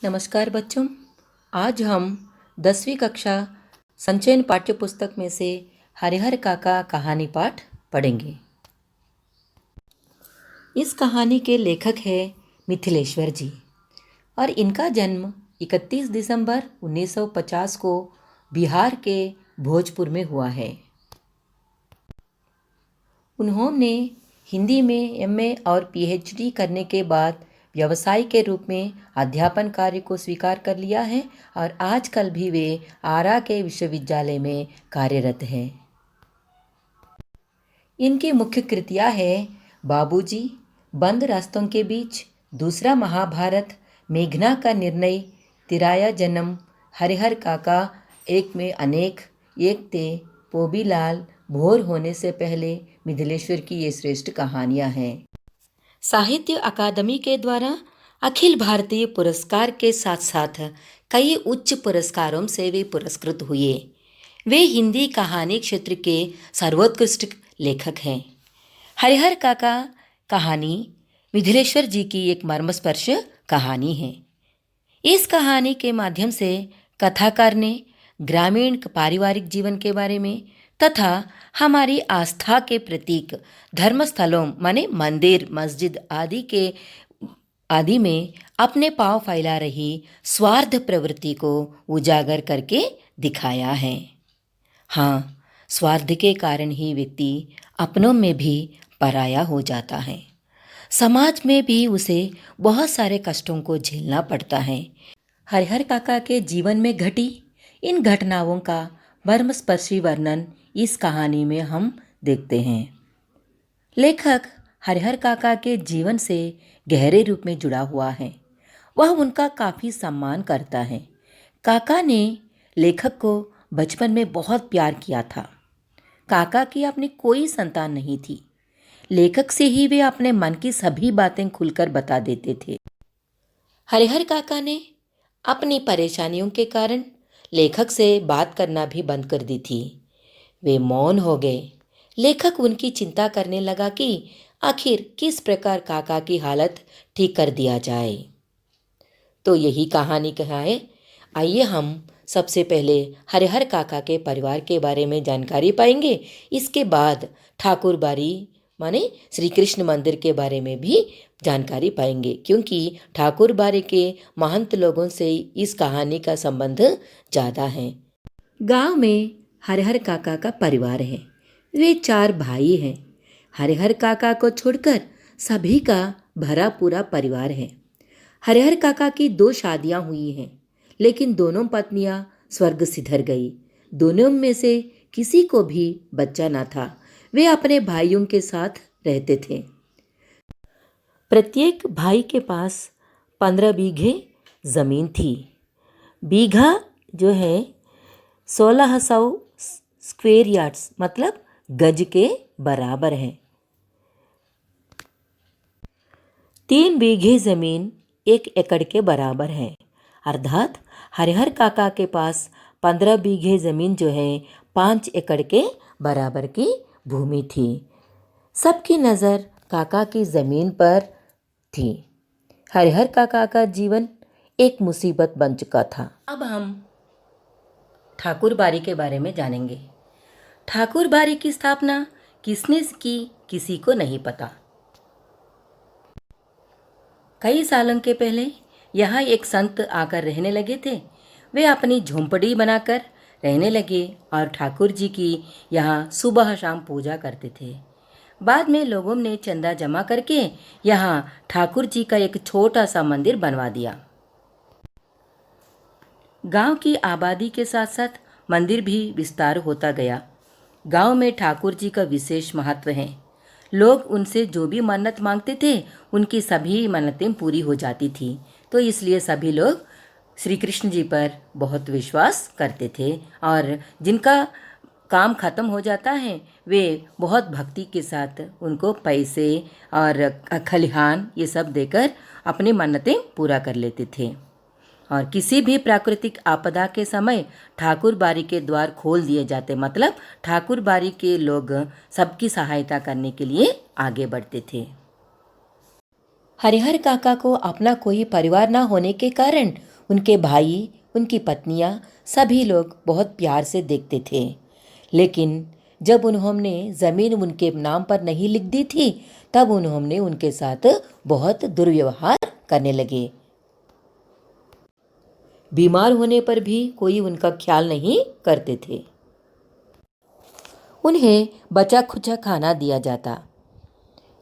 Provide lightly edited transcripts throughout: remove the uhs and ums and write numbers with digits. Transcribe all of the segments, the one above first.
नमस्कार बच्चों। आज हम 10वीं कक्षा संचयन पाठ्य पुस्तक में से हरिहर काका कहानी पाठ पढ़ेंगे। इस कहानी के लेखक हैं मिथिलेश्वर जी और इनका जन्म 31 दिसंबर 1950 को बिहार के भोजपुर में हुआ है। उन्होंने हिंदी में एमए और पीएचडी करने के बाद व्यवसाय के रूप में अध्यापन कार्य को स्वीकार कर लिया है और आजकल भी वे आरा के विश्वविद्यालय में कार्यरत हैं। इनकी मुख्य कृतियाँ हैं बाबूजी, बंद रास्तों के बीच, दूसरा महाभारत, मेघना का निर्णय, तिराया जन्म, हरिहर काका, एक में अनेक, एक थे, पोबीलाल, भोर होने से पहले, मिथिलेश्वर की ये श्रेष्ठ कहानियाँ हैं। साहित्य अकादमी के द्वारा अखिल भारतीय पुरस्कार के साथ साथ कई उच्च पुरस्कारों से वे पुरस्कृत हुए। वे हिंदी कहानी क्षेत्र के सर्वोत्कृष्ट लेखक हैं। हरिहर काका कहानी मिथिलेश्वर जी की एक मर्मस्पर्श कहानी है। इस कहानी के माध्यम से कथाकार ने ग्रामीण पारिवारिक जीवन के बारे में तथा हमारी आस्था के प्रतीक धर्मस्थलों माने मंदिर, मस्जिद आदि में अपने पांव फैला रही स्वार्थ प्रवृत्ति को उजागर करके दिखाया है। हाँ, स्वार्थ के कारण ही व्यक्ति अपनों में भी पराया हो जाता है। समाज में भी उसे बहुत सारे कष्टों को झेलना पड़ता है। हरिहर काका के जीवन में घटी इन घटनाओं का मर्मस्पर्शी वर्णन इस कहानी में हम देखते हैं। लेखक हरिहर काका के जीवन से गहरे रूप में जुड़ा हुआ है। वह उनका काफ़ी सम्मान करता है। काका ने लेखक को बचपन में बहुत प्यार किया था। काका की अपनी कोई संतान नहीं थी। लेखक से ही वे अपने मन की सभी बातें खुलकर बता देते थे। हरिहर काका ने अपनी परेशानियों के कारण लेखक से बात करना भी बंद कर दी थी। वे मौन हो गए। लेखक उनकी चिंता करने लगा कि आखिर किस प्रकार काका की हालत ठीक कर दिया जाए। तो यही कहानी कहाए। आइए हम सबसे पहले हरिहर काका के परिवार के बारे में जानकारी पाएंगे। इसके बाद ठाकुर बारी माने श्री कृष्ण मंदिर के बारे में भी जानकारी पाएंगे, क्योंकि ठाकुर बारी के महंत लोगों से इस कहानी का संबंध ज़्यादा है। गांव में हरिहर काका का परिवार है। वे 4 भाई हैं। हरिहर काका को छोड़कर सभी का भरा पूरा परिवार है। हरिहर काका की 2 शादियां हुई हैं, लेकिन दोनों पत्नियां स्वर्ग सिधर गई। दोनों में से किसी को भी बच्चा न था। वे अपने भाइयों के साथ रहते थे। प्रत्येक भाई के पास 15 बीघे ज़मीन थी। बीघा जो है 1600 स्क्वायर यार्ड्स मतलब गज के बराबर है। 3 बीघे ज़मीन 1 एकड़ के बराबर है। अर्थात हरिहर काका के पास 15 बीघे ज़मीन जो है 5 एकड़ के बराबर की भूमि थी। सबकी नज़र काका की ज़मीन पर थी। हरिहर काका का जीवन एक मुसीबत बन चुका था। अब हम ठाकुर बारी के बारे में जानेंगे। ठाकुर बारी की स्थापना किसने की, किसी को नहीं पता। कई सालों के पहले यहाँ एक संत आकर रहने लगे थे। वे अपनी झोंपड़ी बनाकर रहने लगे और ठाकुर जी की यहाँ सुबह शाम पूजा करते थे। बाद में लोगों ने चंदा जमा करके यहाँ ठाकुर जी का एक छोटा सा मंदिर बनवा दिया। गांव की आबादी के साथ साथ मंदिर भी विस्तार होता गया। गांव में ठाकुर जी का विशेष महत्व है। लोग उनसे जो भी मन्नत मांगते थे उनकी सभी मन्नतें पूरी हो जाती थी। तो इसलिए सभी लोग श्री कृष्ण जी पर बहुत विश्वास करते थे और जिनका काम ख़त्म हो जाता है वे बहुत भक्ति के साथ उनको पैसे और खलिहान ये सब देकर अपनी मन्नतें पूरा कर लेते थे। और किसी भी प्राकृतिक आपदा के समय ठाकुर बारी के द्वार खोल दिए जाते, मतलब ठाकुर बारी के लोग सबकी सहायता करने के लिए आगे बढ़ते थे। हरिहर काका को अपना कोई परिवार न होने के कारण उनके भाई, उनकी पत्नियां, सभी लोग बहुत प्यार से देखते थे। लेकिन जब उन्होंने ज़मीन उनके नाम पर नहीं लिख दी थी, तब उन्होंने उनके साथ बहुत दुर्व्यवहार करने लगे। बीमार होने पर भी कोई उनका ख्याल नहीं करते थे। उन्हें बचा खुचा खाना दिया जाता।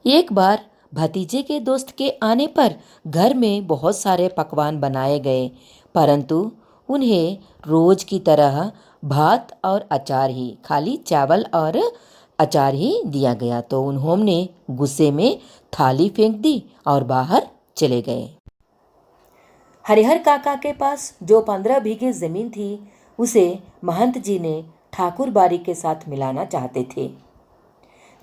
एक बार भतीजे के दोस्त के आने पर घर में बहुत सारे पकवान बनाए गए, परंतु उन्हें रोज की तरह भात और अचार ही, खाली चावल और अचार ही दिया गया। तो उन्होंने गुस्से में थाली फेंक दी और बाहर चले गए। हरिहर काका के पास जो 15 बीघे जमीन थी, उसे महंत जी ने ठाकुर बारी के साथ मिलाना चाहते थे।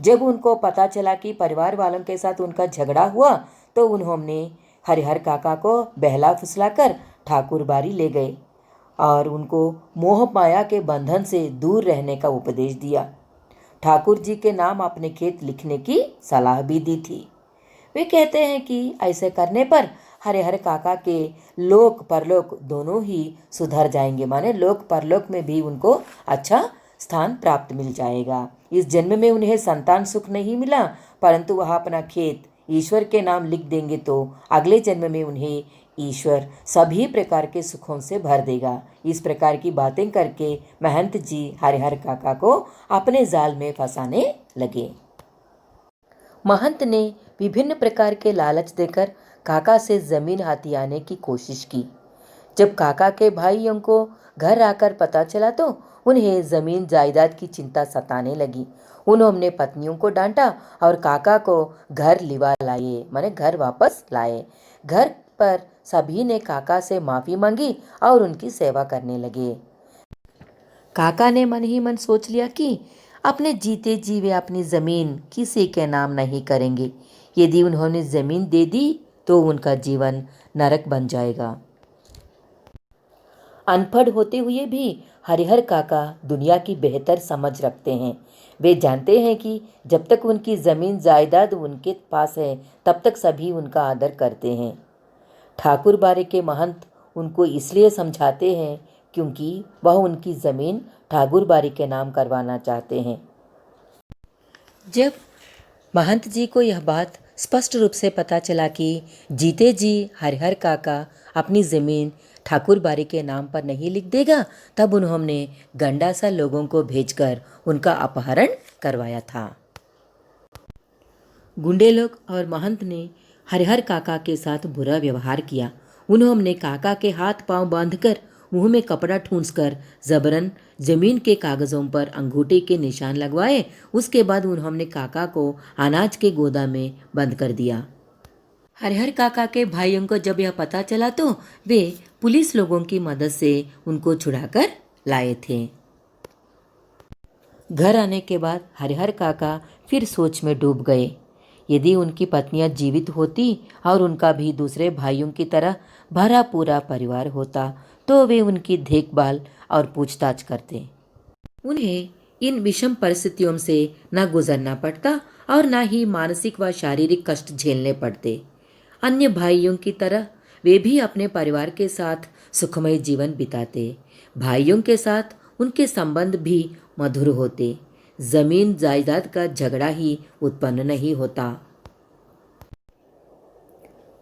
जब उनको पता चला कि परिवार वालों के साथ उनका झगड़ा हुआ, तो उन्होंने हरिहर काका को बहला फुसलाकर ठाकुर बारी ले गए और उनको मोह माया के बंधन से दूर रहने का उपदेश दिया। ठाकुर जी के नाम अपने खेत लिखने की सलाह भी दी थी। वे कहते हैं कि ऐसे करने पर हरिहर काका के लोक परलोक दोनों ही सुधर जाएंगे, माने लोक परलोक में भी उनको अच्छा स्थान प्राप्त मिल जाएगा। इस जन्म में उन्हें संतान सुख नहीं मिला, परंतु वह अपना खेत ईश्वर के नाम लिख देंगे तो अगले जन्म में उन्हें ईश्वर सभी प्रकार के सुखों से भर देगा। इस प्रकार की बातें करके महंत जी हरिहर काका को अपने जाल में फंसाने लगे। महंत ने विभिन्न प्रकार के लालच देकर काका से जमीन हथियाने की कोशिश की। जब काका के भाइयों को घर आकर पता चला तो उन्हें जमीन जायदाद की चिंता सताने लगी। उन्होंने पत्नियों को डांटा और काका को घर लिवा लाए, माने घर वापस लाए। घर पर सभी ने काका से माफी मांगी और उनकी सेवा करने लगे। काका ने मन ही मन सोच लिया कि अपने जीते जी वे अपनी जमीन किसी के नाम नहीं करेंगे। यदि उन्होंने जमीन दे दी तो उनका जीवन नरक बन जाएगा। अनपढ़ होते हुए भी हरिहर काका दुनिया की बेहतर समझ रखते हैं। वे जानते हैं कि जब तक उनकी जमीन जायदाद उनके पास है, तब तक सभी उनका आदर करते हैं। ठाकुर बारे के महंत उनको इसलिए समझाते हैं क्योंकि वह उनकी जमीन ठाकुर बारी के नाम करवाना चाहते हैं। जब महंत जी को यह बात स्पष्ट रूप से पता चला कि जीते जी हरिहर काका अपनी जमीन ठाकुर बारी के नाम पर नहीं लिख देगा, तब उन्होंने गंडासा लोगों को भेजकर उनका अपहरण करवाया था। गुंडे लोग और महंत ने हरिहर काका के साथ बुरा व्यवहार किया। उन्होंने काका के हाथ पांव बांधकर मुंह में कपड़ा ठूंसकर जबरन जमीन के कागजों पर अंगूठे के निशान लगवाए। उसके बाद उन्होंने काका को अनाज के गोदाम में बंद कर दिया। हरिहर काका के भाइयों को जब यह पता चला तो वे पुलिस लोगों की मदद से उनको छुड़ाकर लाए थे। घर आने के बाद हरिहर काका फिर सोच में डूब गए। यदि उनकी पत्नियां जीवित होती और उनका भी दूसरे भाइयों की तरह भरा पूरा परिवार होता तो वे उनकी देखभाल और पूछताछ करते। उन्हें इन विषम परिस्थितियों से न गुजरना पड़ता और न ही मानसिक व शारीरिक कष्ट झेलने पड़ते। अन्य भाइयों की तरह वे भी अपने परिवार के साथ सुखमय जीवन बिताते। भाइयों के साथ उनके संबंध भी मधुर होते। जमीन जायदाद का झगड़ा ही उत्पन्न नहीं होता।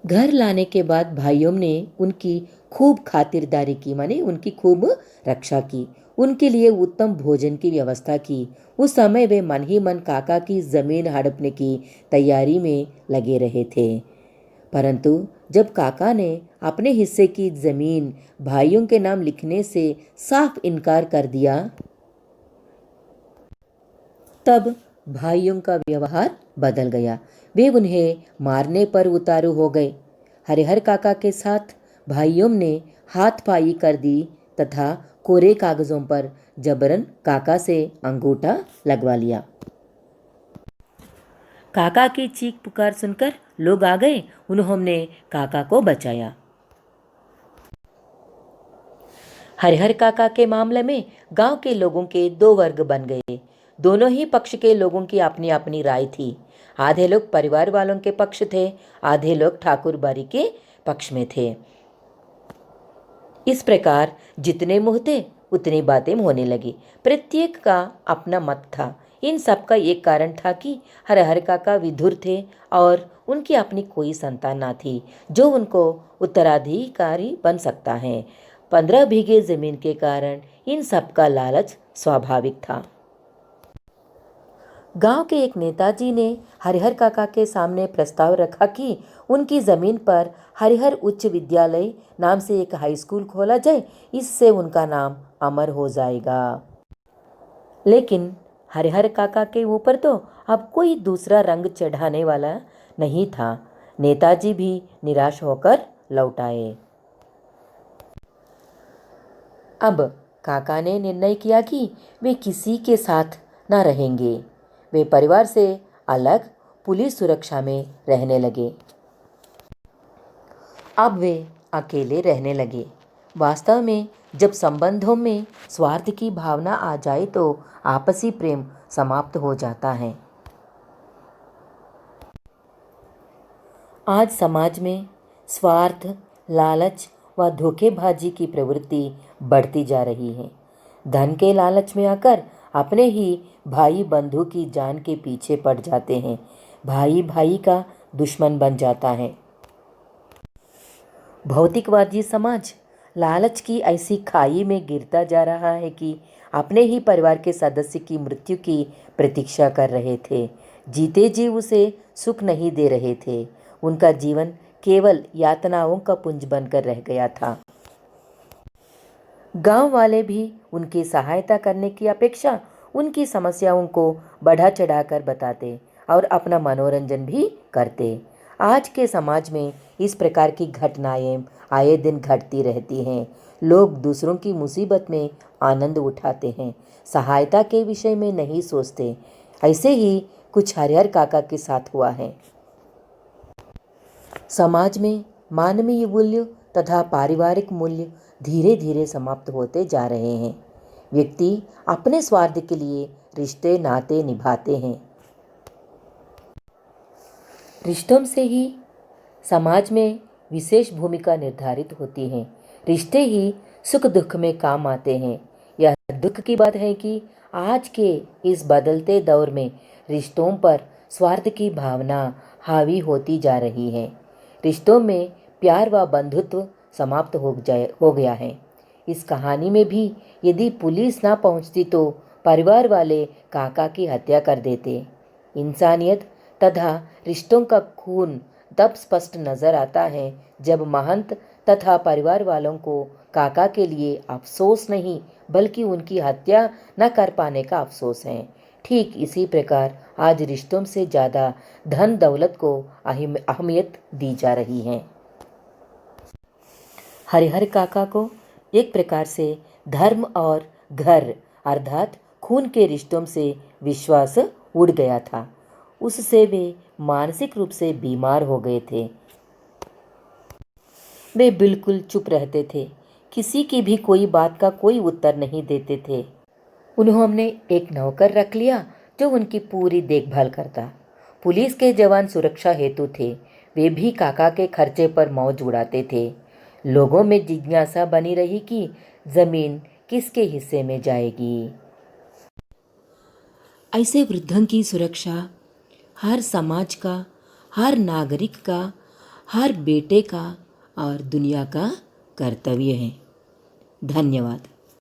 घर लाने के बाद भाइयों ने उनकी खूब खातिरदारी की, माने उनकी खूब रक्षा की। उनके लिए उत्तम भोजन की व्यवस्था की। उस समय वे मन ही मन काका की जमीन हड़पने की तैयारी में लगे रहे थे, परंतु जब काका ने अपने हिस्से की जमीन भाइयों के नाम लिखने से साफ इनकार कर दिया, तब भाइयों का व्यवहार बदल गया। वे उन्हें मारने पर उतारू हो गए। हरिहर काका के साथ भाइयों ने हाथपाई कर दी तथा कोरे कागजों पर जबरन काका से अंगूठा लगवा लिया। काका की चीख पुकार सुनकर लोग आ गए। उन्होंने काका को बचाया। हरिहर काका के मामले में गांव के लोगों के दो वर्ग बन गए। दोनों ही पक्ष के लोगों की अपनी अपनी राय थी। आधे लोग परिवार वालों के पक्ष थे, आधे लोग ठाकुर बारी के पक्ष में थे। इस प्रकार जितने मुँह थे उतनी बातें होने लगी। प्रत्येक का अपना मत था। इन सब का एक कारण था कि हरिहर काका विधुर थे और उनकी अपनी कोई संतान न थी जो उनको उत्तराधिकारी बन सकता है। 15 बीघे जमीन के कारण इन सब का लालच स्वाभाविक था। गांव के एक नेताजी ने हरिहर काका के सामने प्रस्ताव रखा कि उनकी जमीन पर हरिहर उच्च विद्यालय नाम से एक हाई स्कूल खोला जाए, इससे उनका नाम अमर हो जाएगा। लेकिन हरिहर काका के ऊपर तो अब कोई दूसरा रंग चढ़ाने वाला नहीं था। नेताजी भी निराश होकर लौट आए। अब काका ने निर्णय किया कि वे किसी के साथ न रहेंगे। वे परिवार से अलग पुलिस सुरक्षा में रहने लगे। अब वे अकेले रहने लगे। वास्तव में जब संबंधों में स्वार्थ की भावना आ जाए तो आपसी प्रेम समाप्त हो जाता है। आज समाज में स्वार्थ, लालच व धोखेबाजी की प्रवृत्ति बढ़ती जा रही है। धन के लालच में आकर अपने ही भाई बंधु की जान के पीछे पड़ जाते हैं। भाई भाई का दुश्मन बन जाता है। भौतिकवादी समाज लालच की ऐसी खाई में गिरता जा रहा है कि अपने ही परिवार के सदस्य की मृत्यु की प्रतीक्षा कर रहे थे। जीते जी उसे सुख नहीं दे रहे थे। उनका जीवन केवल यातनाओं का पुंज बनकर रह गया था। गांव वाले भी उनकी सहायता करने की अपेक्षा उनकी समस्याओं को बढ़ा चढ़ाकर बताते और अपना मनोरंजन भी करते। आज के समाज में इस प्रकार की घटनाएं आए दिन घटती रहती हैं। लोग दूसरों की मुसीबत में आनंद उठाते हैं, सहायता के विषय में नहीं सोचते। ऐसे ही कुछ हरिहर काका के साथ हुआ है। समाज में मानवीय मूल्य तथा पारिवारिक मूल्य धीरे धीरे समाप्त होते जा रहे हैं। व्यक्ति अपने स्वार्थ के लिए रिश्ते नाते निभाते हैं। रिश्तों से ही समाज में विशेष भूमिका निर्धारित होती है। रिश्ते ही सुख दुख में काम आते हैं। यह दुख की बात है कि आज के इस बदलते दौर में रिश्तों पर स्वार्थ की भावना हावी होती जा रही है। रिश्तों में प्यार व बंधुत्व समाप्त हो गया है। इस कहानी में भी यदि पुलिस ना पहुंचती तो परिवार वाले काका की हत्या कर देते। इंसानियत तथा रिश्तों का खून तब स्पष्ट नजर आता है जब महंत तथा परिवार वालों को काका के लिए अफसोस नहीं बल्कि उनकी हत्या न कर पाने का अफसोस है। ठीक इसी प्रकार आज रिश्तों से ज़्यादा धन दौलत को अहमियत दी जा रही है। हरिहर काका को एक प्रकार से धर्म और घर अर्थात खून के रिश्तों से विश्वास उड़ गया था। उससे वे मानसिक रूप से बीमार हो गए थे। वे बिल्कुल चुप रहते थे, किसी की भी कोई बात का कोई उत्तर नहीं देते थे। उन्होंने एक नौकर रख लिया जो उनकी पूरी देखभाल करता। पुलिस के जवान सुरक्षा हेतु थे। वे भी काका के खर्चे पर मौज उड़ाते थे। लोगों में जिज्ञासा बनी रही कि जमीन किसके हिस्से में जाएगी। ऐसे वृद्धों की सुरक्षा हर समाज का, हर नागरिक का, हर बेटे का और दुनिया का कर्तव्य है। धन्यवाद।